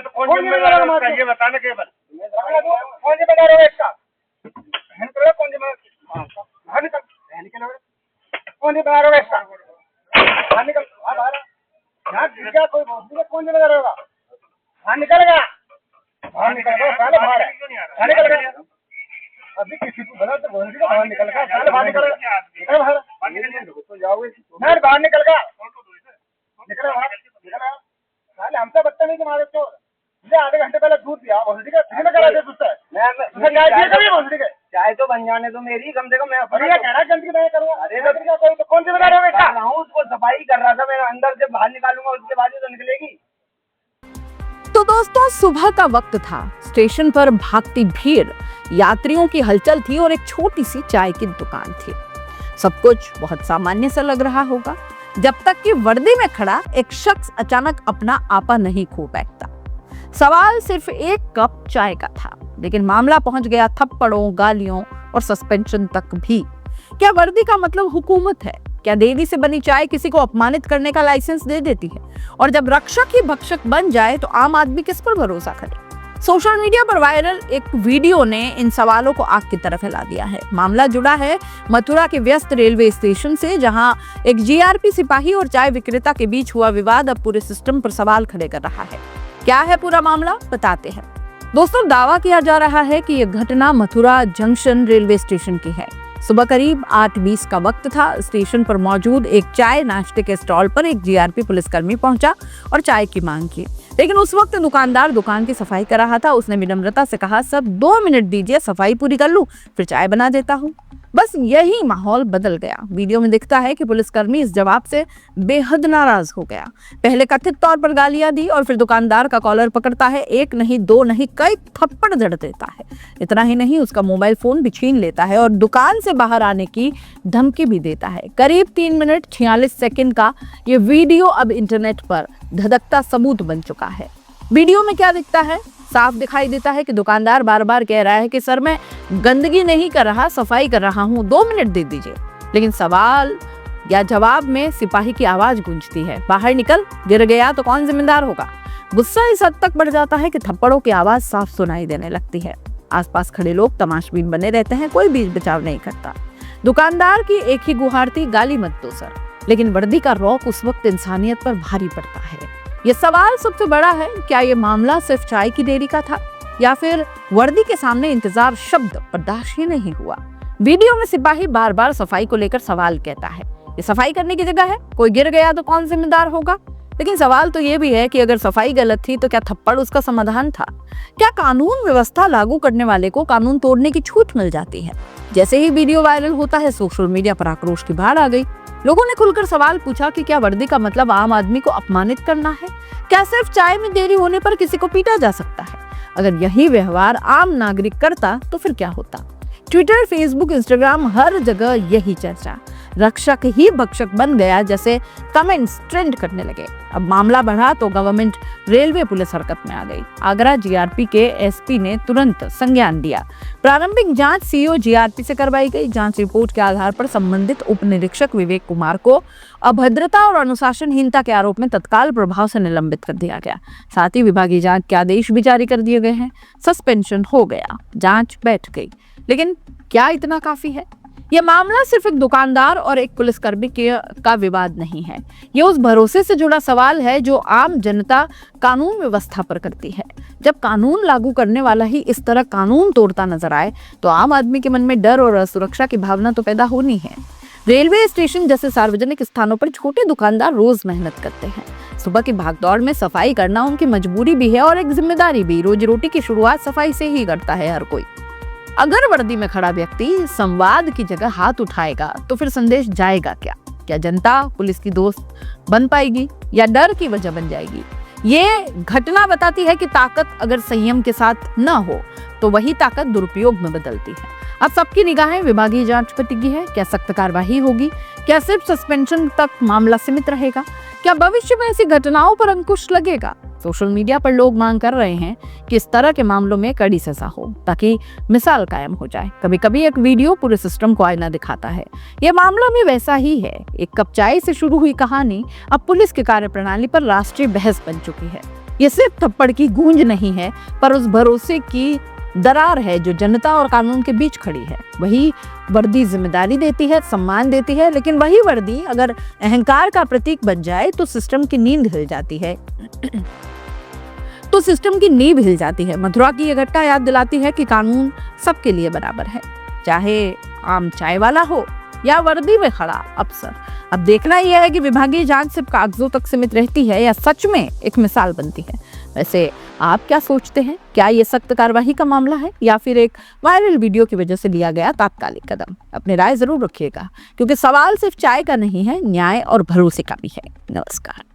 तो कौन जिम्मेदार है इसका ये बताना केवल कौन जिम्मेदार है इसका कौन जिम्मेदार कौन जिम्मेदार होगा इसका निकल यहाँ कोई कौन जिम्मेदार होगा हाँ निकलेगा बाहर निकलेगा साले बाहर है निकलेगा अभी किसी को बता तो बाहर निकलेगा साले बाहर निकलेगा निकल बाहर तो जाओगे नहीं बाहर निकलेगा निकले बाहर निकलेगा साले हमसे बदतमीजी मारे तो आधे घंटे पहले दूध दिया भोसड़ी का किसी ने करा दे तुझसे चाय तो बन जाने तो मेरी कम से कम मैं कह रहा गंदगी नहीं करूँगा अरे कोई तो कौन जिम्मेदार होगा उसको सफाई कर रहा था मैं अंदर से बाहर निकालूंगा उसके बाद ही तो निकलेगी। तो दोस्तों सुबह का वक्त था, स्टेशन पर भागती भीड़, यात्रियों की हलचल थी और एक छोटी सी चाय की दुकान थी। सब कुछ बहुत सामान्य सा लग रहा होगा जब तक कि वर्दी में खड़ा एक शख्स अचानक अपना आपा नहीं खो बैठता। सवाल सिर्फ एक कप चाय का था, लेकिन मामला पहुंच गया थप्पड़ों, गालियों और सस्पेंशन तक भी। क्या वर्दी का मतलब हुकूमत है? क्या देरी से बनी चाय किसी को अपमानित करने का लाइसेंस दे देती है? और जब रक्षक ही भक्षक बन जाए तो आम आदमी किस पर भरोसा करे? सोशल मीडिया पर वायरल एक वीडियो ने इन सवालों को आग की तरफ हिला दिया है। मामला जुड़ा है मथुरा के व्यस्त रेलवे स्टेशन से, जहां एक जीआरपी सिपाही और चाय विक्रेता के बीच हुआ विवाद अब पूरे सिस्टम पर सवाल खड़े कर रहा है। क्या है पूरा मामला, बताते हैं। दोस्तों, दावा किया जा रहा है कि यह घटना मथुरा जंक्शन रेलवे स्टेशन की है। सुबह करीब 8:20 का वक्त था। स्टेशन पर मौजूद एक चाय नाश्ते के स्टॉल पर एक जीआरपी पुलिसकर्मी पहुंचा और चाय की मांग की, लेकिन उस वक्त दुकानदार दुकान की सफाई कर रहा था। उसने विनम्रता से कहा, सब 2 मिनट दीजिए, सफाई पूरी कर लूं, फिर चाय बना देता हूं। बस यही माहौल बदल गया। वीडियो में दिखता है कि पुलिसकर्मी इस जवाब से बेहद नाराज हो गया। पहले कथित तौर पर गालियां दी और फिर दुकानदार का कॉलर पकड़ता है। 1 नहीं 2 नहीं कई थप्पड़ जड़ देता है। इतना ही नहीं, उसका मोबाइल फोन भी छीन लेता है और दुकान से बाहर आने की धमकी भी देता है। करीब 3 मिनट 46 सेकंड का ये वीडियो अब इंटरनेट पर धधकता सबूत बन चुका है। वीडियो में क्या दिखता है? साफ दिखाई देता है कि दुकानदार बार बार कह रहा है कि सर मैं गंदगी नहीं कर रहा, सफाई कर रहा हूँ, 2 मिनट दे दीजिए। लेकिन सवाल या जवाब में सिपाही की आवाज गूंजती है, बाहर निकल, गिर गया तो कौन जिम्मेदार होगा। गुस्सा इस हद तक बढ़ जाता है कि थप्पड़ों की आवाज साफ सुनाई देने लगती है। आसपास खड़े लोग तमाशबीन बने रहते हैं, कोई बीच बचाव नहीं करता। दुकानदार की एक ही गुहार थी, गाली मत दो सर। लेकिन वर्दी का रौब उस वक्त इंसानियत पर भारी पड़ता है। ये सवाल सबसे बड़ा है, क्या ये मामला सिर्फ चाय की देरी का था या फिर वर्दी के सामने इंतजार शब्द बर्दाश्त ही नहीं हुआ। वीडियो में सिपाही बार बार सफाई को लेकर सवाल कहता है, ये सफाई करने की जगह है, कोई गिर गया तो कौन जिम्मेदार होगा। लेकिन सवाल तो ये भी है कि अगर सफाई गलत थी तो क्या थप्पड़ उसका समाधान था? क्या कानून व्यवस्था लागू करने वाले को कानून तोड़ने की छूट मिल जाती है? जैसे ही वीडियो वायरल होता है, सोशल मीडिया पर आक्रोश की बाढ़ आ गई। लोगों ने खुलकर सवाल पूछा कि क्या वर्दी का मतलब आम आदमी को अपमानित करना है? क्या सिर्फ चाय में देरी होने पर किसी को पीटा जा सकता है? अगर यही व्यवहार आम नागरिक करता तो फिर क्या होता? ट्विटर, फेसबुक, इंस्टाग्राम, हर जगह यही चर्चा। रक्षक ही भक्षक बन गया जैसे कमेंट्स ट्रेंड करने लगे। अब मामला बढ़ा तो गवर्नमेंट रेलवे पुलिस हरकत में आ गई। आगरा जीआरपी के एसपी ने तुरंत संज्ञान लिया। प्रारंभिक जांच सीईओ जीआरपी से करवाई गई। जांच रिपोर्ट के आधार पर संबंधित उप निरीक्षक विवेक कुमार को अभद्रता और अनुशासनहीनता के आरोप में तत्काल प्रभाव से निलंबित कर दिया गया। साथ ही विभागीय जांच के आदेश भी जारी कर दिए गए हैं। सस्पेंशन हो गया, जांच बैठ गई। लेकिन क्या इतना काफी है? यह मामला सिर्फ एक दुकानदार और एक पुलिसकर्मी का विवाद नहीं है। यह उस भरोसे से जुड़ा सवाल है जो आम जनता कानून व्यवस्था पर करती है। जब कानून लागू करने वाला ही इस तरह कानून तोड़ता नजर आए तो आम आदमी के मन में डर और असुरक्षा की भावना तो पैदा होनी है। रेलवे स्टेशन जैसे सार्वजनिक स्थानों पर छोटे दुकानदार रोज मेहनत करते हैं। सुबह की भागदौड़ में सफाई करना उनकी मजबूरी भी है और एक जिम्मेदारी भी। रोजी रोटी की शुरुआत सफाई से ही करता है हर कोई। अगर वर्दी में खड़ा व्यक्ति संवाद की जगह हाथ उठाएगा तो फिर संदेश जाएगा क्या? क्या जनता पुलिस की दोस्त बन पाएगी या डर की वजह बन जाएगी? ये घटना बताती है कि ताकत अगर संयम के साथ न हो तो वही ताकत दुरुपयोग में बदलती है। अब सबकी निगाहें विभागीय जांच पर टिकी है। क्या सख्त कार्रवाई होगी? क्या सिर्फ सस्पेंशन तक मामला सीमित रहेगा? क्या भविष्य में ऐसी घटनाओं पर अंकुश लगेगा? सोशल मीडिया पर लोग मांग कर रहे हैं कि इस तरह के मामलों में कड़ी सजा हो ताकि मिसाल कायम हो जाए। कभी कभी एक वीडियो पूरे सिस्टम को आईना दिखाता है। यह मामला भी वैसा ही है। एक कप चाय से शुरू हुई कहानी अब पुलिस की कार्यप्रणाली पर राष्ट्रीय बहस बन चुकी है। ये सिर्फ थप्पड़ की गूंज नहीं है, पर उस भरोसे की दरार है जो जनता और कानून के बीच खड़ी है। वही वर्दी जिम्मेदारी देती है, सम्मान देती है, लेकिन वही वर्दी अगर अहंकार का प्रतीक बन जाए तो सिस्टम की नींद हिल जाती है। तो सिस्टम की नींव हिल जाती है। मथुरा की यह घटना याद दिलाती है कि कानून सबके लिए बराबर है, चाहे आम चाय वाला हो या वर्दी में खड़ा अफसर। अब देखना यह है कि विभागीय जांच सिर्फ कागजों तक सीमित रहती है या सच में एक मिसाल बनती है। वैसे आप क्या सोचते हैं? क्या ये सख्त कार्रवाई का मामला है या फिर एक वायरल वीडियो की वजह से लिया गया तात्कालिक कदम? अपनी राय जरूर रखिएगा, क्योंकि सवाल सिर्फ चाय का नहीं है, न्याय और भरोसे का भी है। नमस्कार।